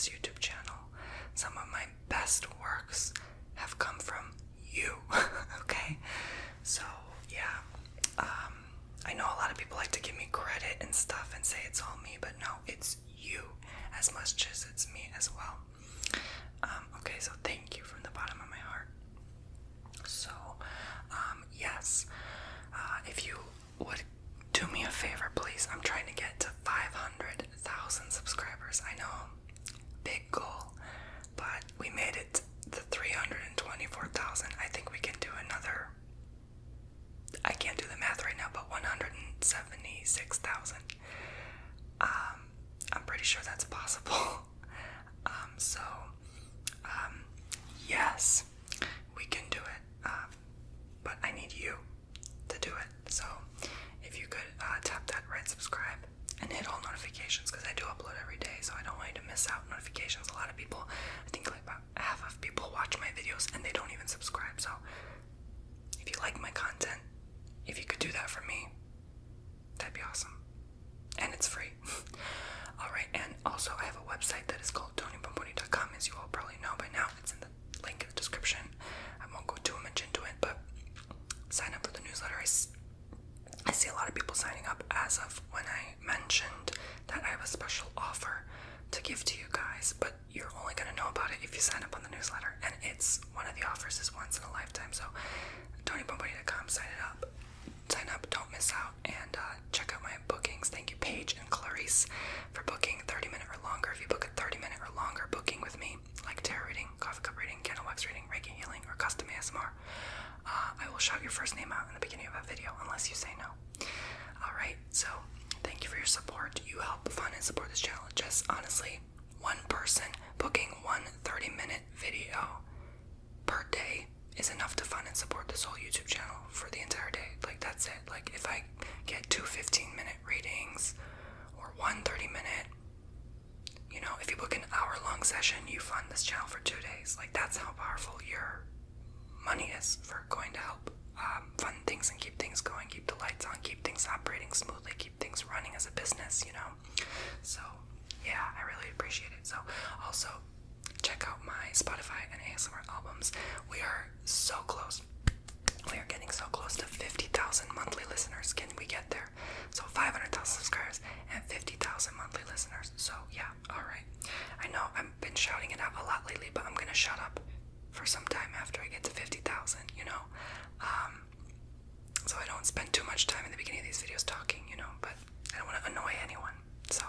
this YouTube channel. Some of my best works have come from you, okay? So, yeah, I know a lot of people like to give me credit and stuff and say it's all me, but no, it's you as much as it's me as well. Okay, so thank you from the bottom of my heart. So, yes, if you would do me a favor, please. I'm trying to get to 500,000 subscribers. I know, big goal, but we made it to 324,000. I think we can do another, I can't do the math right now, but 176,000. I'm pretty sure that's possible. Yes, we can do it, but I need you to do it. So if you could tap that red subscribe and hit all notifications, because I do upload every day, so I don't want you to miss out notifications. A lot of people, I think like about half of people watch my videos and they don't even subscribe. So if you like my content, if you could do that for me, that'd be awesome. And it's free. Alright, and also I have a website that is called TonyBomboni.com, as you all probably know by now. It's in the link in the description. I won't go too much into it, but sign up for the newsletter. I see a lot of people signing up as of when I mentioned that I have a special offer to give to you guys, but you're only going to know about it if you sign up on the newsletter, and it's one of the offers is once in a lifetime. So TonyBomboni.com, sign up, don't miss out, and check out my bookings. Thank you, Paige and Clarice, for booking 30-minute or longer. If you book a 30-minute or longer booking with me, like tarot reading, coffee cup reading, candle wax reading, Reiki healing, or custom ASMR, I will shout your first name out in the beginning of a video, unless you say no. Alright, so thank you for your support. You help fund and support this channel. Just honestly, one person booking one 30-minute video per day is enough to fund and support this whole YouTube channel for the entire day. Like, that's it. Like, if I get 2 15-minute readings or one 30-minute, if you book an hour-long session, you fund this channel for 2 days. Like, that's how powerful your money is for going to help fund things and keep things going, keep the lights on, keep things operating smoothly, keep things running as a business, So, yeah, I really appreciate it. So, also, check out my Spotify and ASMR albums. We are so close. We are getting so close to 50,000 monthly listeners. Can we get there? So 500,000 subscribers and 50,000 monthly listeners. So yeah, alright. I know I've been shouting it out a lot lately, but I'm gonna shut up for some time after I get to 50,000, so I don't spend too much time in the beginning of these videos talking, but I don't want to annoy anyone. So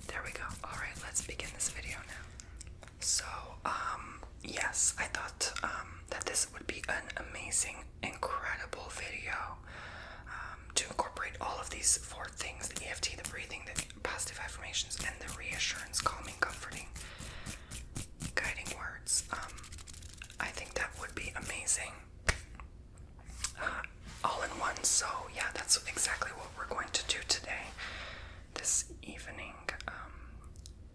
there we go. Alright, let's begin this video now. So, yes, I thought that this would be an amazing, incredible video to incorporate all of these 4 things: the EFT, the breathing, the positive affirmations, and the reassurance, calming, comforting, guiding words. I think that would be amazing. All in one. So, yeah, that's exactly what we're going to do today, this evening.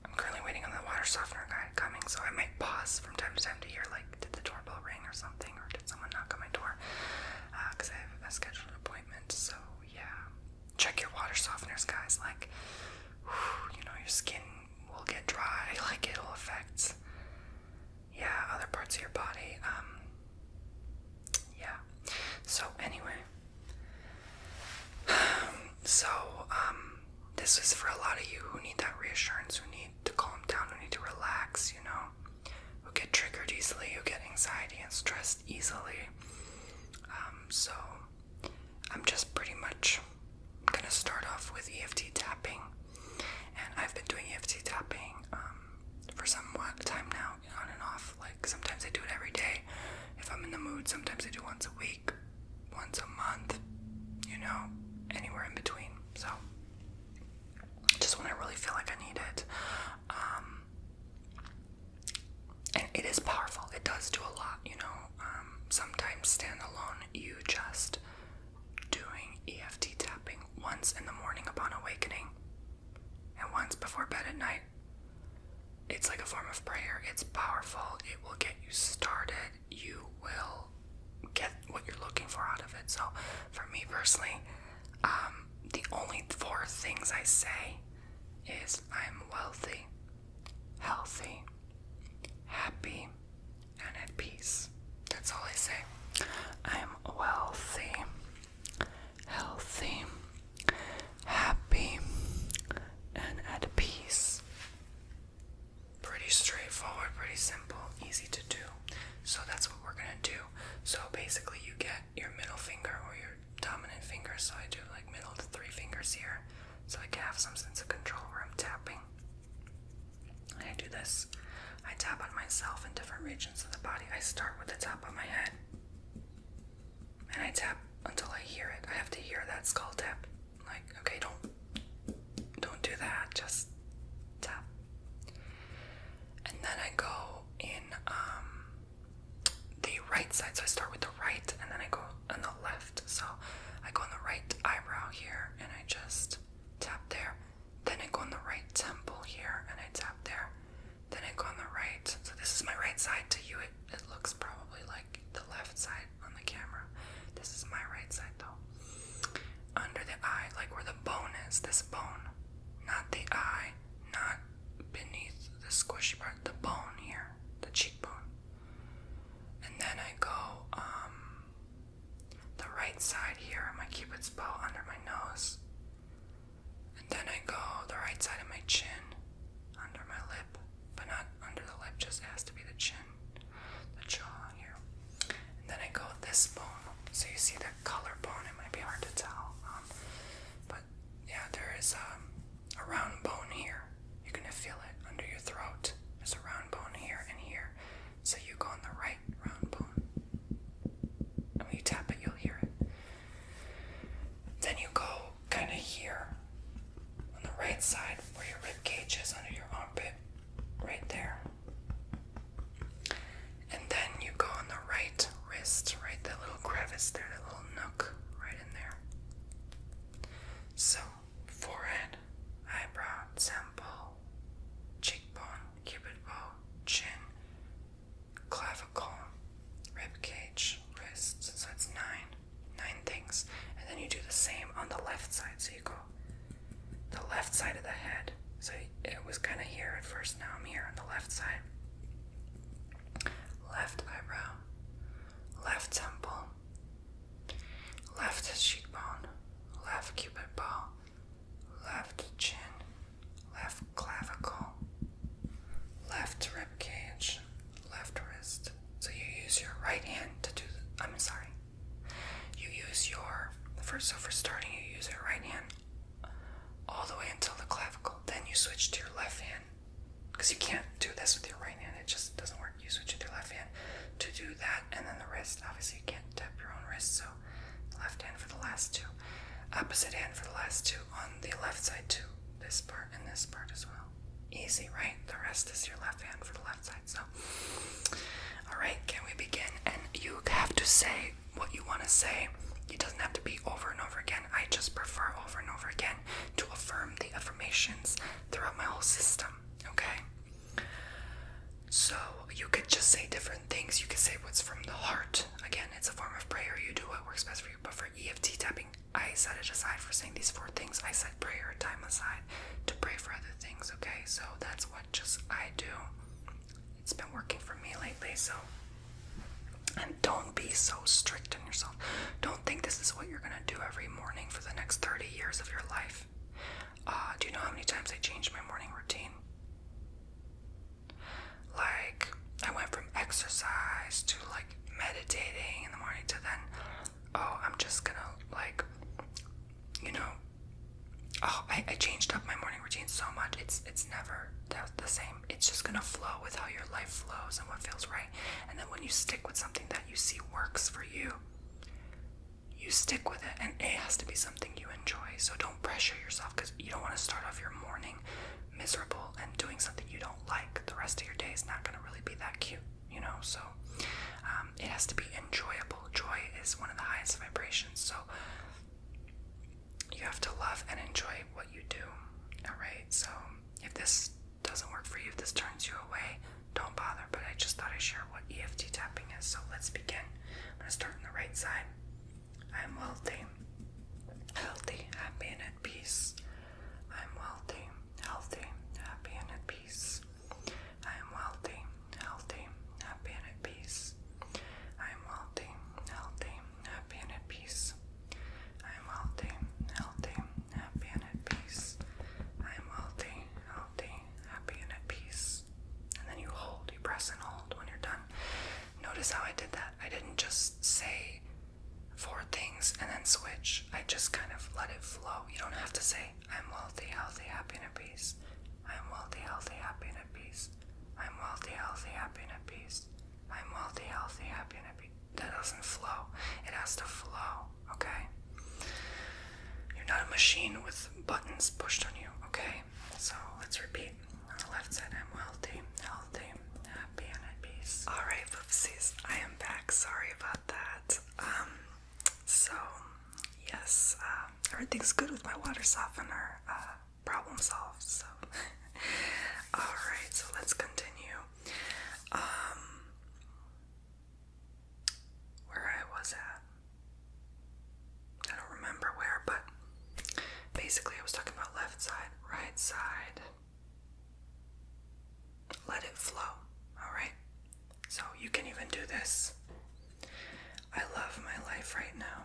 I'm currently waiting on the water softener guy coming, so I might pause from time to time to hear, like, did the doorbell ring or something, or did someone knock on my door, because I have a scheduled appointment. So yeah, check your water softeners, guys. Like, your skin will get dry, like it'll affect other parts of your body. Yeah, so anyway, this is for a lot of you who need that reassurance, who need to calm down, who need to relax, who get triggered easily, who get anxiety and stressed easily. So I'm just pretty much gonna start off with EFT tapping, and I've been doing EFT tapping for some time now, on and off. Like, sometimes I do it every day if I'm in the mood. Sometimes I do once a week, once a month, anywhere in between. So just when I really feel like I need it. And it is powerful. It does do a lot, sometimes stand alone, you just doing EFT tapping once in the morning upon awakening and once before bed at night. It's like a form of prayer. It's powerful. It will get you started. You will get what you're looking for out of it. So for me personally, the only 4 things I say is I'm wealthy, healthy, straightforward, pretty simple, easy to do. So that's what we're gonna do. So basically you get your middle finger or your dominant finger. So I do like middle to 3 fingers here. So I can have some sense of control where I'm tapping. And I do this. I tap on myself in different regions of the body. I start with the top of my head. And I tap until I hear it. I have to hear that skull tap. Like, okay, don't do that. Just tap. And then I go in the right side. So I start with the right and then I go on the left. So I go on the right eyebrow here and I just tap there. Then I go on the right temple here and I tap there. Then I go on the right. So this is my right side. To you it looks probably like the left side on the camera. This is my right side though. Under the eye, like where the bone is, this bone. Not the eye, not beneath the squishy part, the bone here, the cheekbone. And then I go the right side here, my cupid's bow under my nose. And then I go the right side of my chin, under my lip, but not under the lip, just has to be the chin, the jaw here. And then I go this bone. So you see that collarbone, it might be hard to tell. But yeah, there is a round bone here. You're gonna feel it under your throat. There's a round bone here and here. So you go on the right round bone. And when you tap it, you'll hear it. Then you go kind of here on the right side where your rib cage is under your armpit, right there. And then you go on the right wrist, right, that little crevice there, that little nook right in there. So forehead, eyebrow, temple, cheekbone, cupid bow, chin, clavicle, rib cage, wrist. So it's nine things. And then you do the same on the left side. So you go the left side of the head. So it was kind of here at first. Now I'm here on the left side. Left eyebrow, left temple, left cheekbone, left cupid bow, left chin, left clavicle, left rib cage, left wrist. So you use your right hand to do you use your, for starting you use your right hand all the way until the clavicle. Then you switch to your left hand, because you can't do this with your right hand, it just doesn't work. You switch to your left hand to do that, and then the wrist. Obviously you can't tap your own wrist, so left hand for the last two, opposite hand for the last two on the left side too, this part and this part as well. Easy, right? The rest is your left hand for the left side. So alright, can we begin? And you have to say what you want to say. It doesn't have to be over and over again. I just prefer over and over again to affirm the affirmations throughout my whole system, okay? So you could just say different things. You could say what's from the heart. Again, it's a form of prayer. You do what works best for you. But for EFT tapping, I set it aside for saying these 4 things. I set prayer time aside to pray for other things, okay? So that's what just I do. It's been working for me lately, so. And don't be so strict on yourself. Don't think this is what you're gonna do every morning for the next 30 years of your life. Do you know how many times I changed my morning routine? Like, I went from exercise to like meditating in the morning to then, I'm just gonna like, I changed up my morning routine so much. It's never the same. It's just gonna flow with how your life flows and what feels right. And then when you stick with something that you see works for you, you stick with it, and it has to be something you enjoy. So don't pressure yourself, because you don't want to start off your morning miserable and doing something you don't like. The rest of your day is not going to really be that cute, so it has to be enjoyable. Joy is one of the highest vibrations, so you have to love and enjoy what you do. Alright, so if this doesn't work for you, if this turns you away, don't bother, but I just thought I'd share what EFT tapping is. So let's begin. I'm going to start on the right side. I am wealthy, healthy, happy, and at peace. I am wealthy, healthy, happy, and at peace. I am wealthy, healthy, happy, and at peace. I am wealthy, healthy, happy, and at peace. I am wealthy, healthy, happy, and at peace. I am wealthy, healthy, happy, and at peace. And notice how I did that? I didn't just say 4 things and then switch. I just kind of let it flow. You don't have to say, I'm wealthy, healthy, happy, and at peace. I'm wealthy, healthy, happy, and at peace. I'm wealthy, healthy, happy, and at peace. I'm wealthy, healthy, happy, and at peace. That doesn't flow. It has to flow, okay? You're not a machine with buttons pushed on you, okay? So let's repeat. On the left side, I'm wealthy, healthy, happy, and at peace. Alright, poopsies, I am back. Sorry about that. So, yes, everything's good with my water softener. Problem solved, so. Alright, so let's continue. Where I was at. I don't remember where, but basically I was talking about left side, right side. Let it flow, alright? So you can even do this. I love my life right now.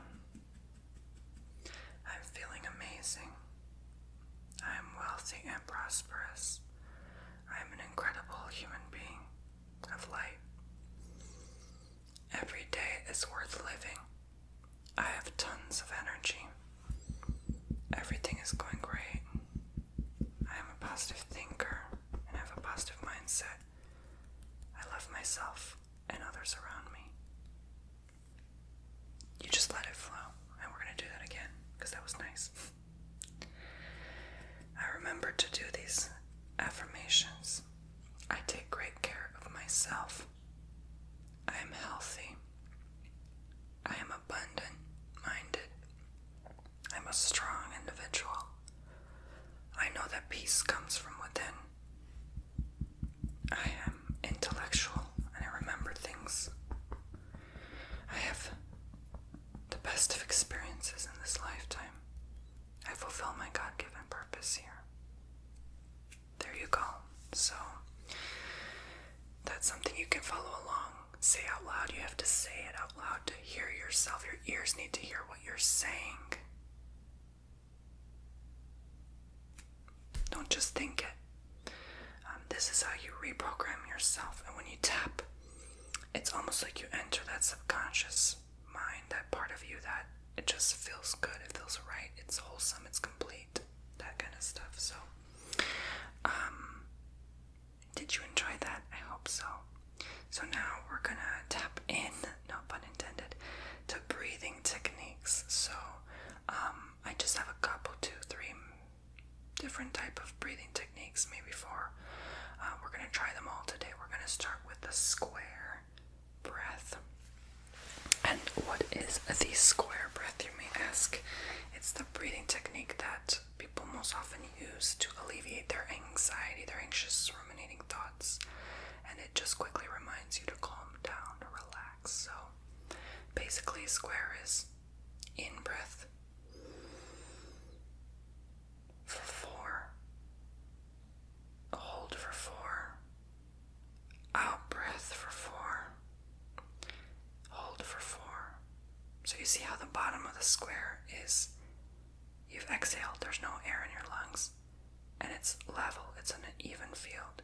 I'm feeling amazing. I am wealthy and prosperous. I am an incredible human being of light. Every day is worth living. I have tons of energy. Everything is going great. I am a positive thinker and have a positive mindset. I love myself and others around me. You just let it flow, and we're going to do that again, because that was nice. I remember to do these affirmations. I take great care of myself. I am healthy. I am abundant-minded. I'm a strong individual. I know that peace comes from within. I am intellectual, and I remember things. I have the best of experiences in this lifetime. I fulfill my God-given purpose here. There you go. So, that's something you can follow along. Say out loud. You have to say it out loud to hear yourself. Your ears need to hear what you're saying. Don't just think it. This is how you reprogram yourself. And when you tap, it's almost like you enter that subconscious mind, that part of you that it just feels good, it feels right, it's wholesome, it's complete, that kind of stuff. So, did you enjoy that? I hope so. So now we're gonna tap in, no pun intended, to breathing techniques. So, I just have a couple, 2, 3 different type of breathing techniques, maybe 4. We're gonna try them all today. We're gonna start with the square breath. And what is the square breath, you may ask? It's the breathing technique that people most often use to alleviate their anxiety, their anxious ruminating thoughts. And it just quickly reminds you to calm down, to relax. So basically, square is in breath for 4, hold for 4, out breath for 4, hold for 4. So you see how the bottom of the square is, you've exhaled, there's no air in your lungs, and it's level, it's an even field.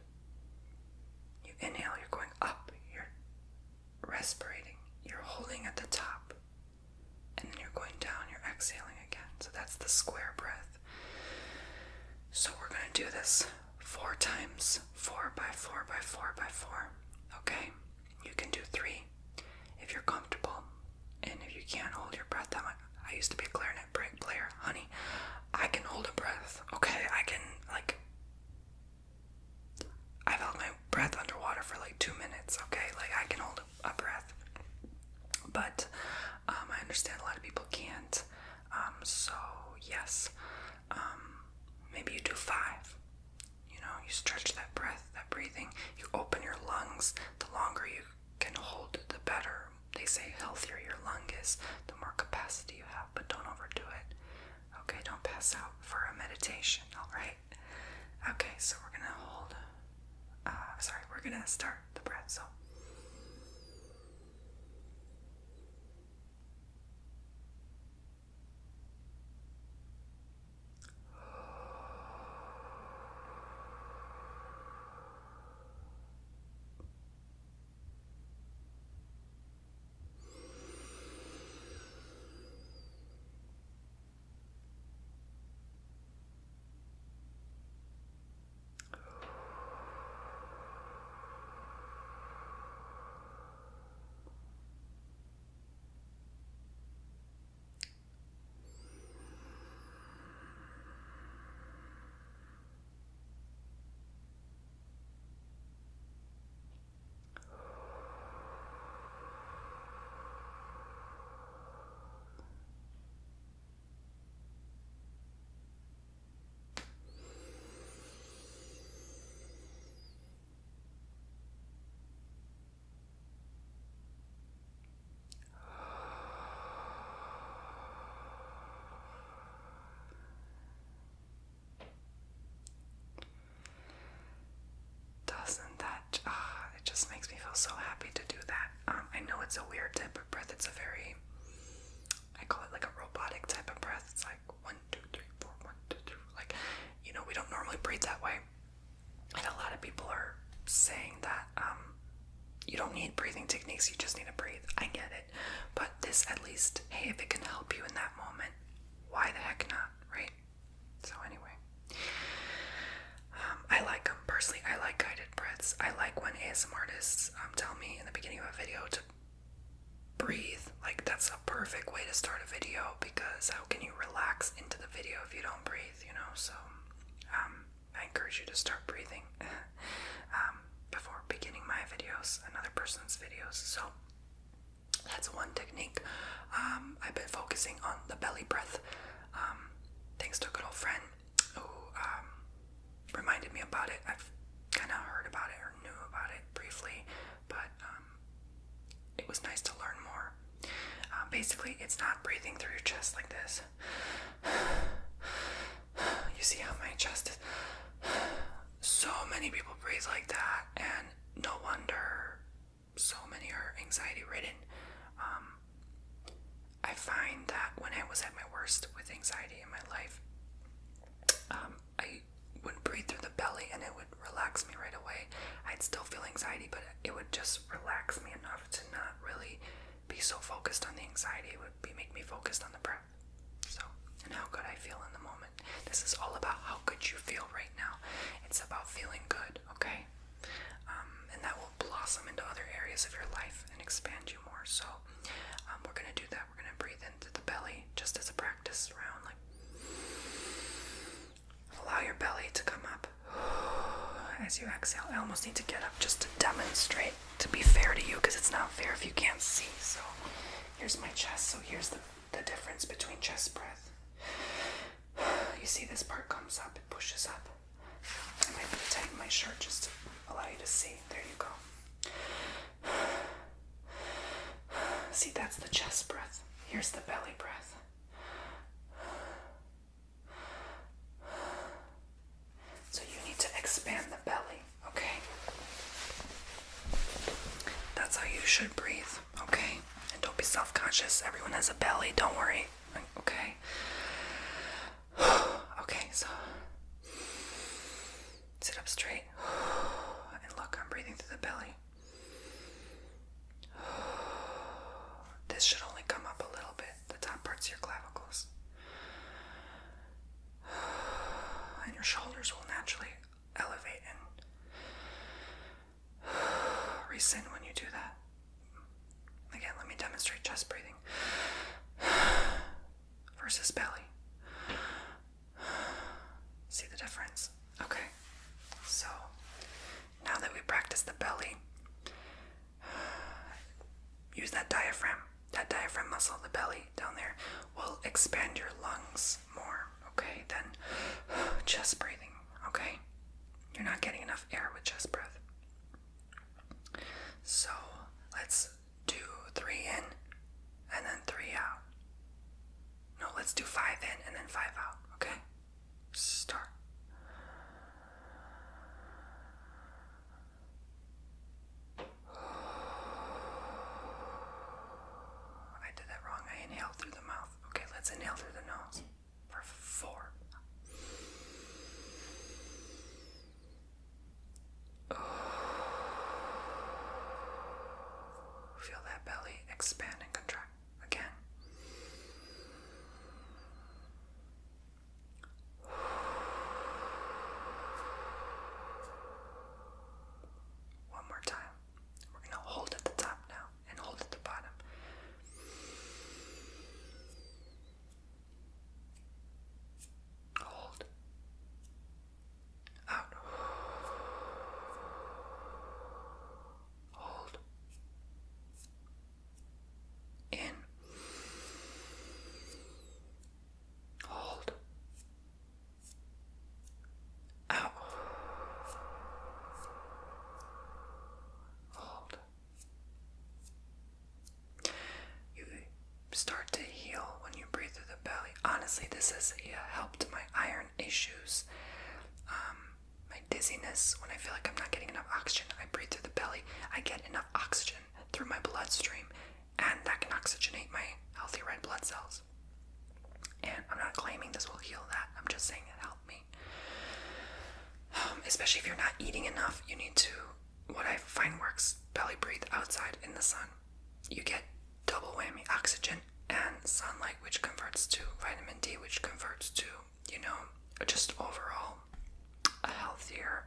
You inhale, you're going up, you're respirating, you're holding at the top, and then you're going down, you're exhaling again. So that's the square breath. So we're going to do this 4 times, 4 by 4 by 4 by 4. Okay? You can do 3 if you're comfortable. And if you can't hold your breath that much, I used to be a clarinet player, honey. I can hold a breath, okay? I've held my breath underwater for like 2 minutes, okay? I can hold a breath. But I understand a lot of people can't. So yes, maybe you do 5. You stretch that breath, that breathing. You open your lungs. The longer you can hold, the better. They say healthier your lung is, the more capacity you have, but don't overdo it. Okay, don't pass out for a meditation, alright? Okay, so we're gonna we're gonna start the breath, so. feel so happy to do that. I know it's a weird type of breath. It's a very, I call it like a robotic type of breath. It's like 1, 2, 3, 4, 1, 2, 3. Like, we don't normally breathe that way. And a lot of people are saying that you don't need breathing techniques, you just need to breathe. I get it. But this, at least, hey, if it can help you in that moment, why the heck not, right? So anyway, I like them. Personally, I like guided breaths. I like when ASMR artists tell me in the beginning of a video to breathe. Like, that's a perfect way to start a video, because how can you relax into the video if you don't breathe, So I encourage you to start breathing before beginning my videos, another person's videos. So that's one technique. I've been focusing on the belly breath, thanks to a good old friend who reminded me about it. I've kind of heard about it or knew about it briefly, but it was nice to learn more. Basically, it's not breathing through your chest like this. You see how my chest is? So many people breathe like that, and no wonder so many are anxiety ridden. I find that when I was at my worst with anxiety in my life, I would breathe through the belly and it would relax me right away. I'd still feel anxiety, but it would just relax me enough to not really be so focused on the anxiety. It would make me focused on the breath. So, and how good I feel in the moment. This is all about how good you feel right now. It's about feeling good, okay? And that will blossom into other areas of your life and expand you more. So we're going to do that. We're going to breathe into the belly just as a practice round. Like, allow your belly to come up as you exhale. I almost need to get up just to demonstrate, to be fair to you, because it's not fair if you can't see. So here's my chest. So here's the difference between chest breath. You see this part comes up, it pushes up. I might have to tighten my shirt just to allow you to see. There you go. See, that's the chest breath. Here's the belly breath. So you need to expand the belly, okay? That's how you should breathe, okay? And don't be self-conscious. Everyone has a belly, don't worry, okay? Okay, so sit up straight. And look, I'm breathing through the belly. This should only come up a little bit, the top parts of your clavicles. And your shoulders will naturally elevate and rescind when you do that. Again, let me demonstrate chest breathing versus belly. See the difference? Okay. So, now that we practice the belly, use that diaphragm. That diaphragm muscle, the belly down there, will expand your lungs more, okay, than chest breathing, okay? You're not getting enough air with chest breath. So, let's do 3 in and then 3 out. No, let's do 5 in and then 5 out, okay? Start. I did that wrong. I inhaled through the mouth. Okay, let's inhale through the nose for 4. Feel that belly expand and contract again. One more time. We're going to hold at the top now and hold at the bottom. Hold. Out. Hold. In. Hold. Out. Hold. You start to heal when you breathe through the belly. Honestly, this has helped my iron issues, my dizziness. When I feel like I'm not getting enough oxygen, I breathe through the belly. I get enough especially if you're not eating enough, you need to, what I find works, belly breathe outside in the sun. You get double whammy, oxygen and sunlight, which converts to vitamin D, which converts to, just overall a healthier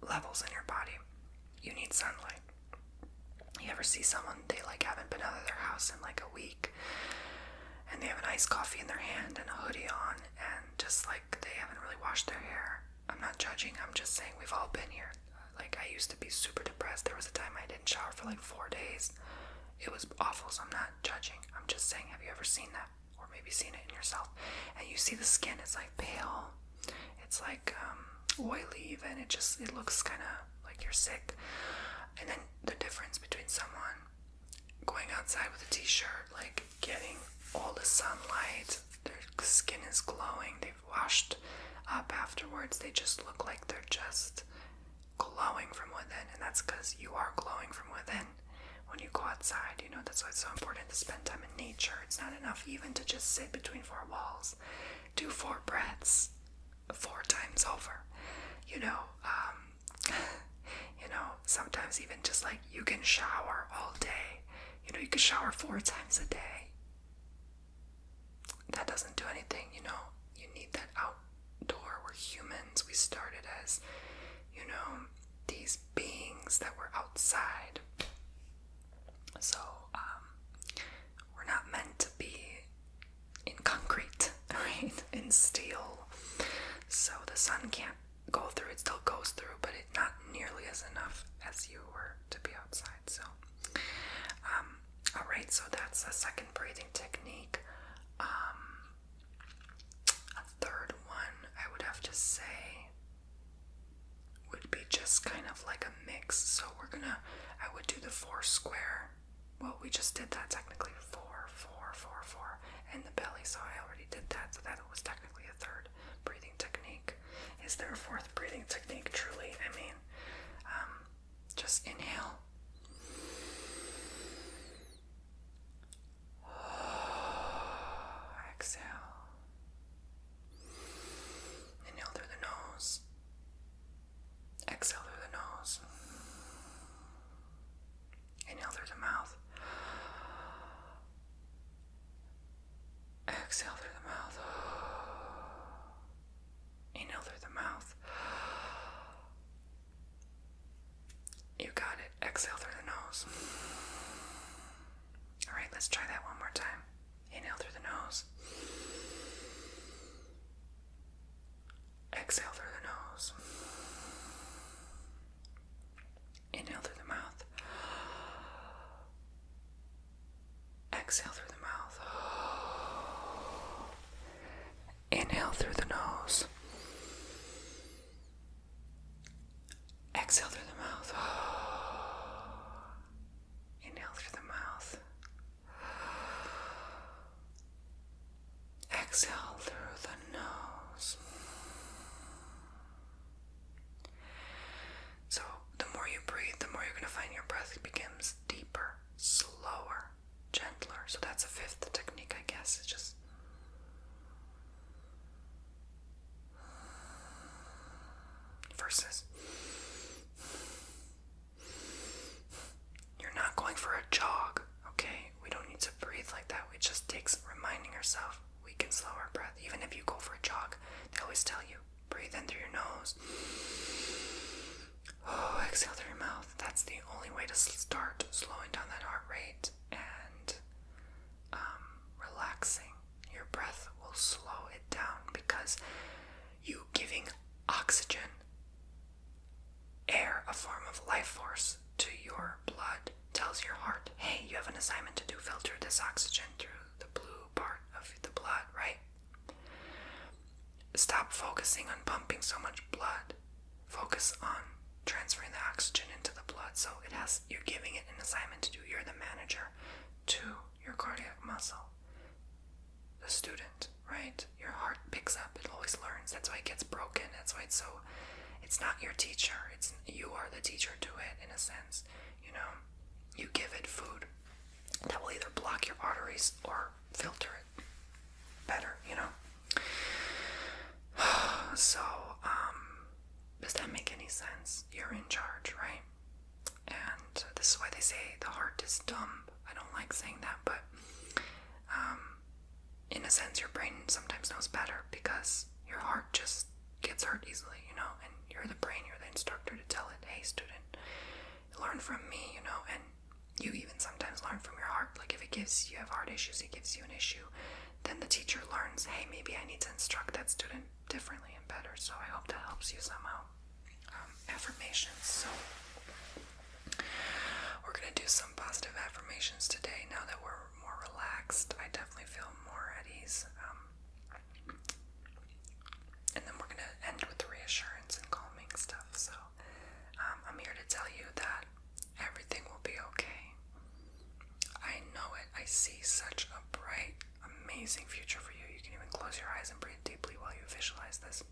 levels in your body. You need sunlight. You ever see someone, they haven't been out of their house in a week, and they have an iced coffee in their hand and a hoodie on, and just they haven't really washed their hair? I'm not judging, I'm just saying we've all been here. I used to be super depressed. There was a time I didn't shower for 4 days. It was awful, so I'm not judging. I'm just saying, have you ever seen that? Or maybe seen it in yourself? And you see the skin is pale. It's oily even. It looks kind of like you're sick. And then the difference between someone going outside with a t-shirt, getting all the sunlight, their skin is glowing, they've washed up afterwards, they just look like they're just glowing from within. And that's because you are glowing from within when you go outside. That's why it's so important to spend time in nature. It's not enough even to just sit between four walls. Do 4 breaths 4 times over. Sometimes even just you can shower all day. You can shower 4 times a day. That doesn't do anything, You need that outdoor. We're humans. We started as, these beings that were outside. So, we're not meant to be in concrete, right? In steel. So the sun can't go through. It still goes through, but it's not nearly as enough as you were to be outside. So, alright, so that's a second breathing technique. A third one, I would have to say, would be just kind of like a mix. So I would do the 4 square. Well, we just did that technically. 4, 4, 4, 4, and the belly. So I already did that. So that was technically a third breathing technique. Is there a fourth breathing technique? Truly, just inhale. Exhale. Inhale through the nose. Exhale through the nose. Inhale through the mouth. Exhale through the mouth. Inhale through the mouth. You got it. Exhale through the nose. Alright, let's try that one more time. Inhale through the nose. Exhale through the nose. Inhale through the mouth. Exhale through the mouth. Inhale through the nose. Exhale through the mouth. Inhale through the mouth. Exhale through the nose. So the more you breathe, the more you're going to find your breath becomes deeper, slower, gentler. So that's a 5th technique, I guess. It's just versus. You're not going for a jog, okay? We don't need to breathe like that. It just takes reminding yourself we can slow our breath. Even if you go for a jog, they always tell you, breathe in through your nose. Oh, exhale through your mouth. That's the only way to start slowing down that heart rate and relaxing. Your breath will slow it down because you giving oxygen, air, a form of life force, to your blood tells your heart, hey, you have an assignment to do, filter this oxygen through the blue part of the blood, right? Stop focusing on pumping so much blood. Focus on transferring the oxygen into the blood. So you're giving it an assignment to do. You're the manager to your cardiac muscle. The student, right? Your heart picks up, it always learns. That's why it gets broken. That's why it's not your teacher. You are the teacher to it, in a sense. You give it food that will either block your arteries or filter it better, So, Does that make any sense? You're in charge, right? And this is why they say the heart is dumb. I don't like saying that, but in a sense, your brain sometimes knows better because your heart just gets hurt easily, and you're the brain, you're the instructor to tell it, hey, student, learn from me, and you even sometimes learn from your heart. Like if you have heart issues, it gives you an issue, then the teacher learns, hey, maybe I need to instruct that student differently and better. So I hope that helps you somehow. Affirmations. So we're going to do some positive affirmations today. Now that we're more relaxed, I definitely feel more at ease. And then we're going to end with the reassurance and calming stuff. So I'm here to tell you that everything will be okay. I know it. I see such a bright, amazing future for you. You can even close your eyes and breathe deeply while you visualize this.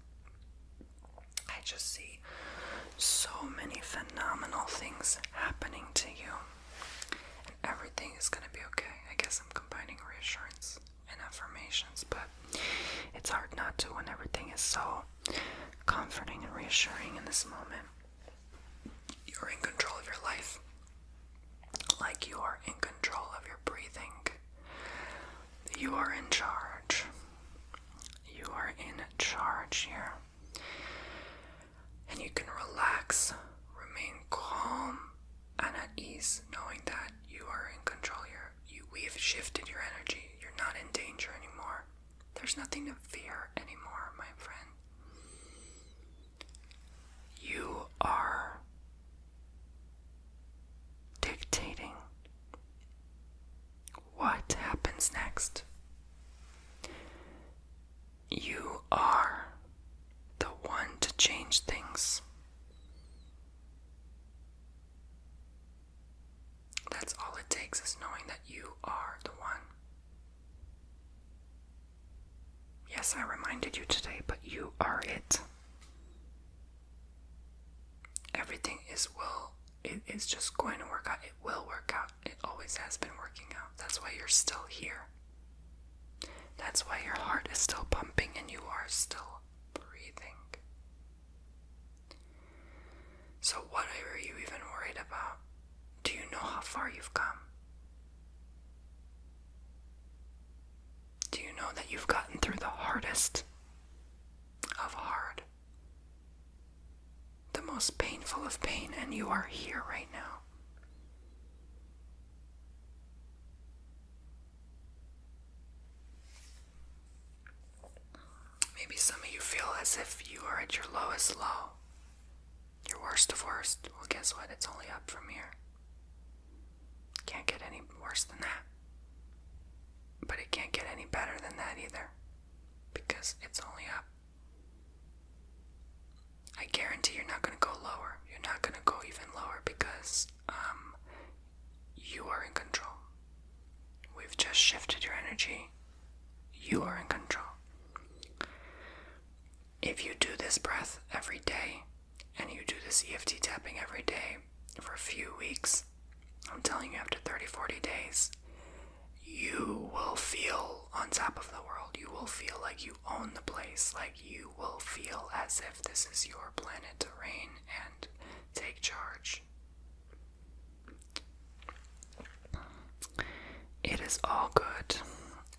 I just see so many phenomenal things happening to you, and everything is going to be okay. I guess I'm combining reassurance and affirmations, but it's hard not to when everything is so comforting and reassuring in this moment. You're in control of your life, like you are in control of your breathing. You are in charge. You are in charge here. And you can relax, remain calm and at ease, knowing that you are in control. We've shifted your energy. You're not in danger anymore. There's nothing to fear anymore, my friend. You are dictating what happens next. You are the one to change things. That's all it takes, is knowing that you are the one. Yes, I reminded you today, but you are it. Everything is just going to work out. It will work out. It always has been working out. That's why you're still here. That's why your heart is still pumping and you are still breathing. So what are you even worried about? Do you know how far you've come? Do you know that you've gotten through the hardest of hard? The most painful of pain, and you are here right now. Maybe some of you feel as if you are at your lowest low, your worst of worst. Well, guess what? It's only up from here. Can't get any worse than that. But it can't get any better than that either, because it's only up. I guarantee you're not going to go lower. You're not going to go even lower because you are in control. We've just shifted your energy. You are in control. If you do this breath every day and you do this EFT tapping every day for a few weeks, I'm telling you, after 30, 40 days, you will feel on top of the world. You will feel like you own the place. Like you will feel as if this is your planet to reign and take charge. It is all good,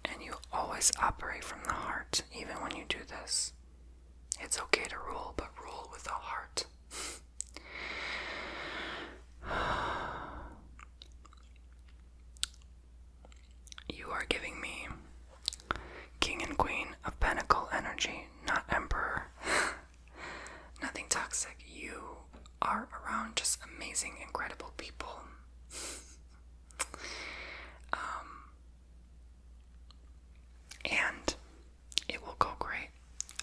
and you always operate from the heart, even when you do this. It's okay to rule, but rule with a heart. You are giving me King and Queen of Pentacle energy, not Emperor. Nothing toxic. You are around just amazing, incredible people. And it will go great.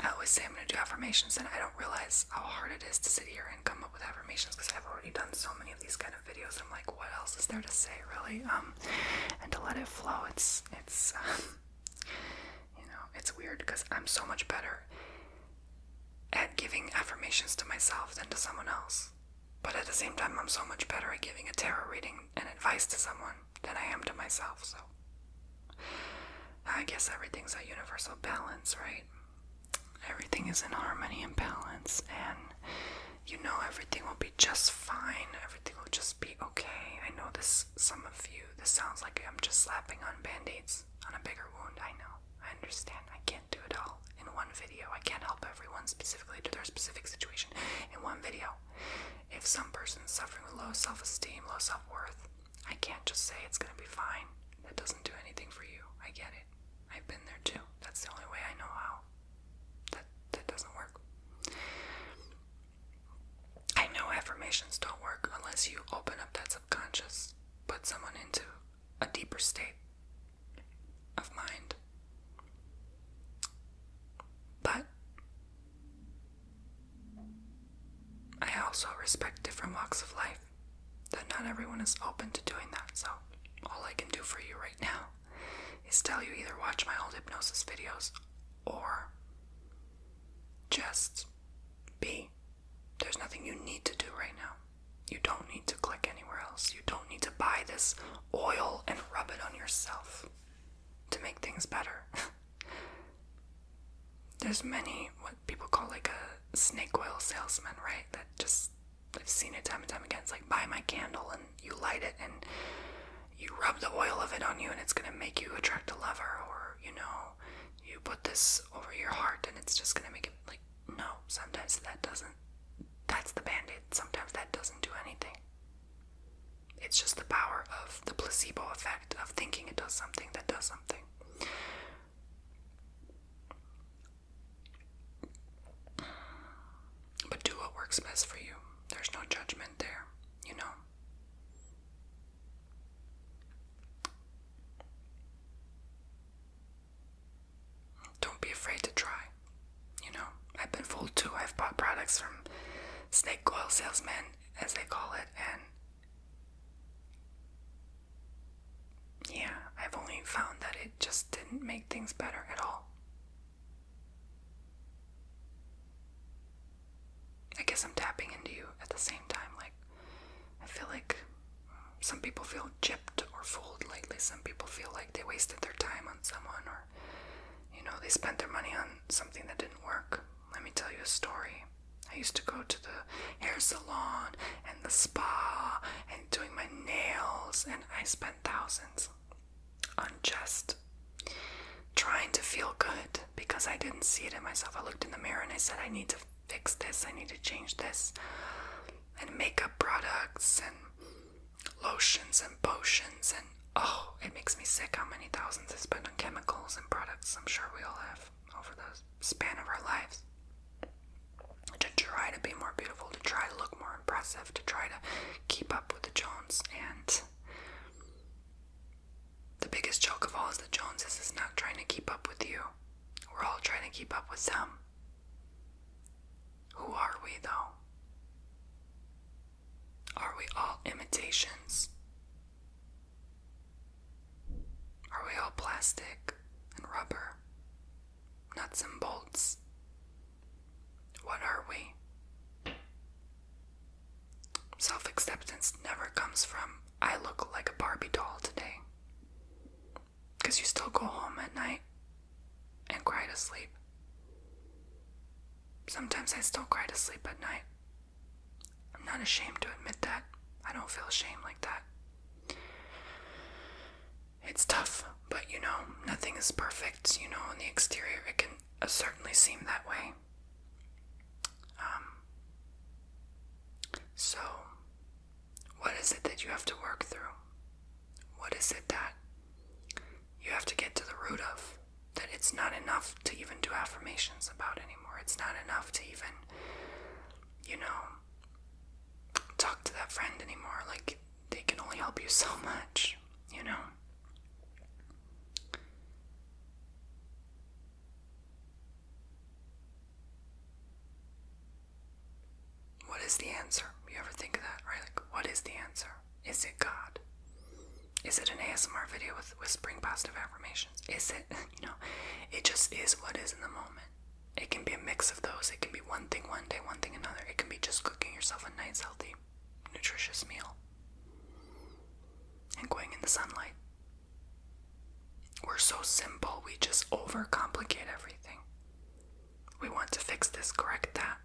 I always say I'm going to do affirmations, and I don't realize how hard it is to sit here and come up with affirmations because I've already done so many of these kind of videos. I'm like, what else is there to say, really? And to let it flow, it's weird because I'm so much better at giving affirmations to myself than to someone else. But at the same time, I'm so much better at giving a tarot reading and advice to someone than I am to myself. So I guess everything's a universal balance, right? everything is in harmony and balance, and you know everything will be just fine. Everything will just be okay. I know this sounds like I'm just slapping on band-aids on a bigger wound. I know. I understand. I can't do it all in one video. I can't help everyone specifically to their specific situation in one video. If some person is suffering with low self-esteem, low self-worth, I can't just say it's going to be fine. That doesn't do anything for you. I get it. I've been there too. That's the only way I know how. That doesn't work. I know affirmations don't work unless you open up that subconscious, put someone into a deeper state of mind. But I also respect different walks of life, that not everyone is open to doing that. So all I can do for you right now is tell you either watch my old hypnosis videos or just be. There's nothing you need to do right now. You don't need to click anywhere else. You don't need to buy this oil and rub it on yourself to make things better. There's many, what people call like a snake oil salesman, right? That just, I've seen it time and time again. It's like, buy my candle and you light it and you rub the oil of it on you and it's going to make you attract a lover, or, you know, you put this over your heart and it's just going to make it, like, no, sometimes that doesn't. That's the band-aid. Sometimes that doesn't do anything. It's just the power of the placebo effect of thinking it does something that does something. But do what works best for you. There's no judgment there, you know. Don't be afraid to try. You know, I've been fooled too. I've bought products from snake oil salesmen, as they call it, and yeah, I've only found that it just didn't make things better at all. I guess I'm tapping into you at the same time. Like, I feel like some people feel gypped or fooled lately. Some people feel like they wasted their time on someone, or, you know, they spent their money on something that didn't work. Let me tell you a story. I used to go to the hair salon and the spa and doing my nails, and I spent thousands on just trying to feel good because I didn't see it in myself. I looked in the mirror and I said, I need to fix this, I need to change this. And makeup products and lotions and potions, and oh, it makes me sick how many thousands I spend on chemicals and products. I'm sure we all have over the span of our lives. To try to be more beautiful, to try to look more impressive, to try to keep up with the Jones. And the biggest joke of all is the Joneses is not trying to keep up with you. We're all trying to keep up with them. Who are we, though? Are we all imitations? Are we all plastic and rubber, nuts and bolts? What are we? Self-acceptance never comes from, I look like a Barbie doll today. Because you still go home at night and cry to sleep. Sometimes I still cry to sleep at night. I'm not ashamed to admit that. I don't feel ashamed like that. It's tough, but you know, nothing is perfect. You know, on the exterior it can certainly seem that way. So, what is it that you have to work through? What is it that you have to get to the root of? That it's not enough to even do affirmations about anymore. It's not enough to even, you know, talk to that friend anymore. Like, they can only help you so much, you know? What is the answer? You ever think of that, right? Like, what is the answer? Is it God? Is it an ASMR video with whispering positive affirmations? Is it, you know, it just is what is in the moment. It can be a mix of those. It can be one thing one day, one thing another. It can be just cooking yourself a nice, healthy, nutritious meal and going in the sunlight. We're so simple, we just overcomplicate everything. We want fix this, correct that.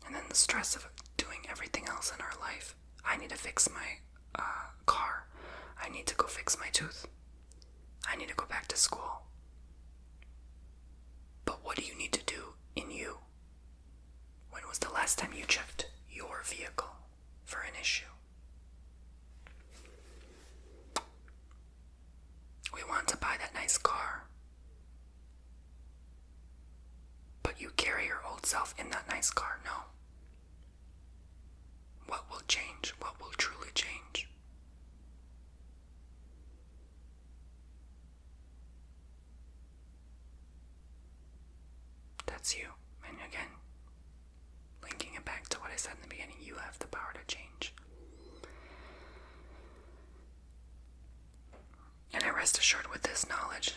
And then the stress of doing everything else in our life. I need to fix my car. I need to go fix my tooth. I need to go back to school. But what do you need to do in you? When was the last time you checked your vehicle for an issue? We want to buy that nice car. But you carry your old self in that nice car. No. What will change? What will truly change? That's you. And again, linking it back to what I said in the beginning, you have the power to change. And I rest assured with this knowledge,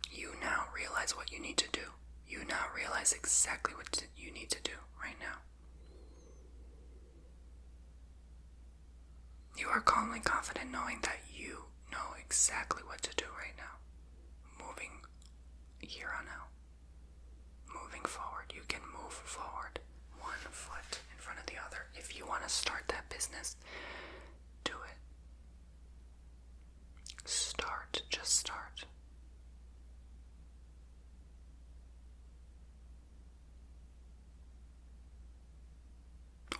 you now realize what you need to do. You now realize exactly what you need to do right now. You are calmly confident knowing that you know exactly what to do right now. Moving here on out. Moving forward. You can move forward one foot in front of the other. If you want to start that business, do it. Start. Just start.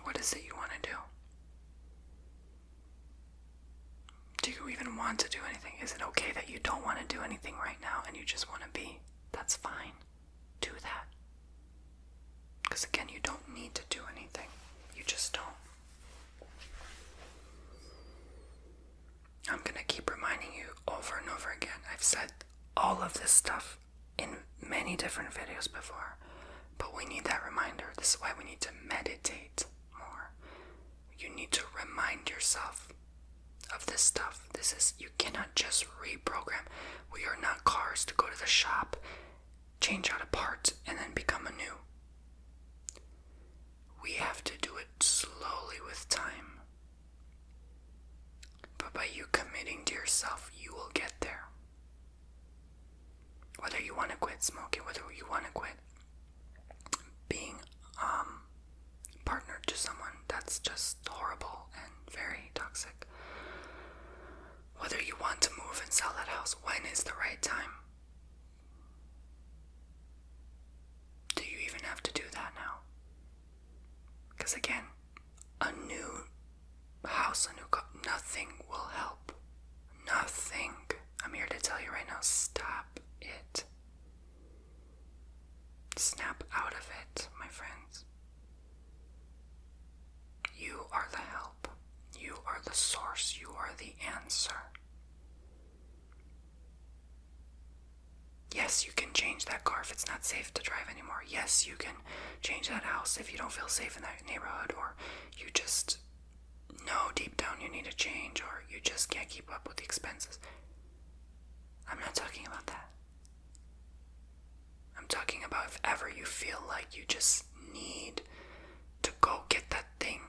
What is it you want to do? Do you even want to do anything? Is it okay that you don't want to do anything right now and you just want to be? That's fine. Do that. Because again, you don't need to do anything. You just don't. I'm going to keep reminding you over and over again. I've said all of this stuff in many different videos before, but we need that reminder. This is why we need to meditate more. You need to remind yourself of this stuff. You cannot just reprogram. We are not cars to go to the shop, change out a part, and then become anew. We have to do it slowly with time. But by you committing to yourself, you will get there. Whether you want to quit smoking, whether you want to quit being partnered to someone that's just horrible and very toxic. Whether you want to move and sell that house, when is the right time? Do you even have to do that now? Because again, a new house, a new car, nothing will help. Nothing. I'm here to tell you right now, stop it. Snap out of it, my friends. You are the help. You are the source. You are the answer. Yes, you can change that car if it's not safe to drive anymore. Yes, you can change that house if you don't feel safe in that neighborhood, or you just know deep down you need a change, or you just can't keep up with the expenses. I'm not talking about that. I'm talking about if ever you feel like you just need to go get that thing,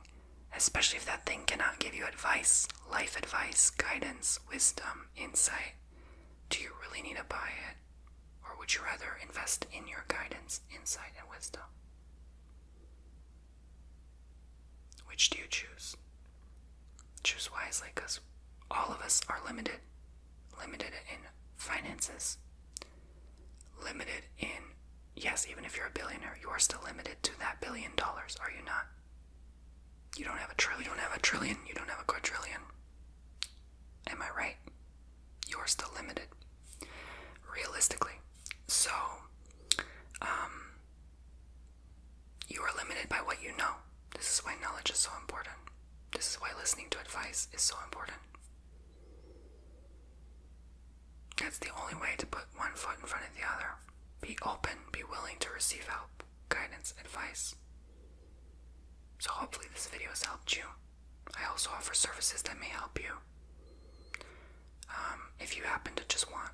especially if that thing cannot give you advice, life advice, guidance, wisdom, insight. Do you really need to buy it? Or would you rather invest in your guidance, insight, and wisdom? Which do you choose? Choose wisely, because all of us are limited. Limited in finances. Limited in, yes, even if you're a billionaire, you are still limited to that $1 billion, are you not? You don't have a trillion, you don't have a trillion, you don't have a quadrillion. Am I right? You are still limited. Realistically. So, you are limited by what you know. This is why knowledge is so important. This is why listening to advice is so important. That's the only way to put one foot in front of the other. Be open, be willing to receive help, guidance, advice. So hopefully this video has helped you. I also offer services that may help you. If you happen to just want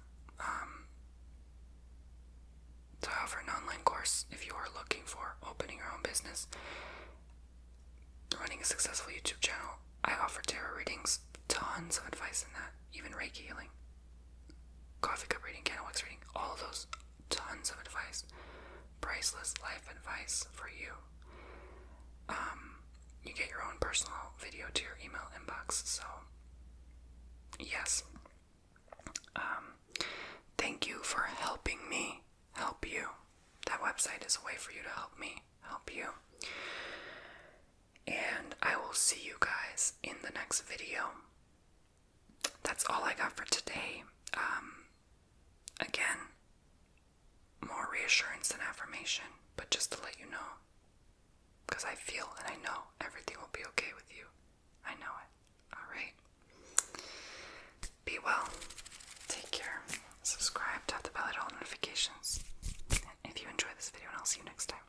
to offer an online course, if you are looking for opening your own business, running a successful YouTube channel, I offer tarot readings, tons of advice in that, even Reiki healing. coffee cup reading, candle wax reading, all of those, tons of advice, priceless life advice for you. You get your own personal video to your email inbox, so yes. Thank you for helping me help you. That website is a way for you to help me help you. And I will see you guys in the next video. That's all I got for today. Again, more reassurance than affirmation, but just to let you know, because I feel and I know everything will be okay with you. I know it. Alright? Be well. Take care. Subscribe, tap the bell, hit all notifications. If you enjoyed this video, and I'll see you next time.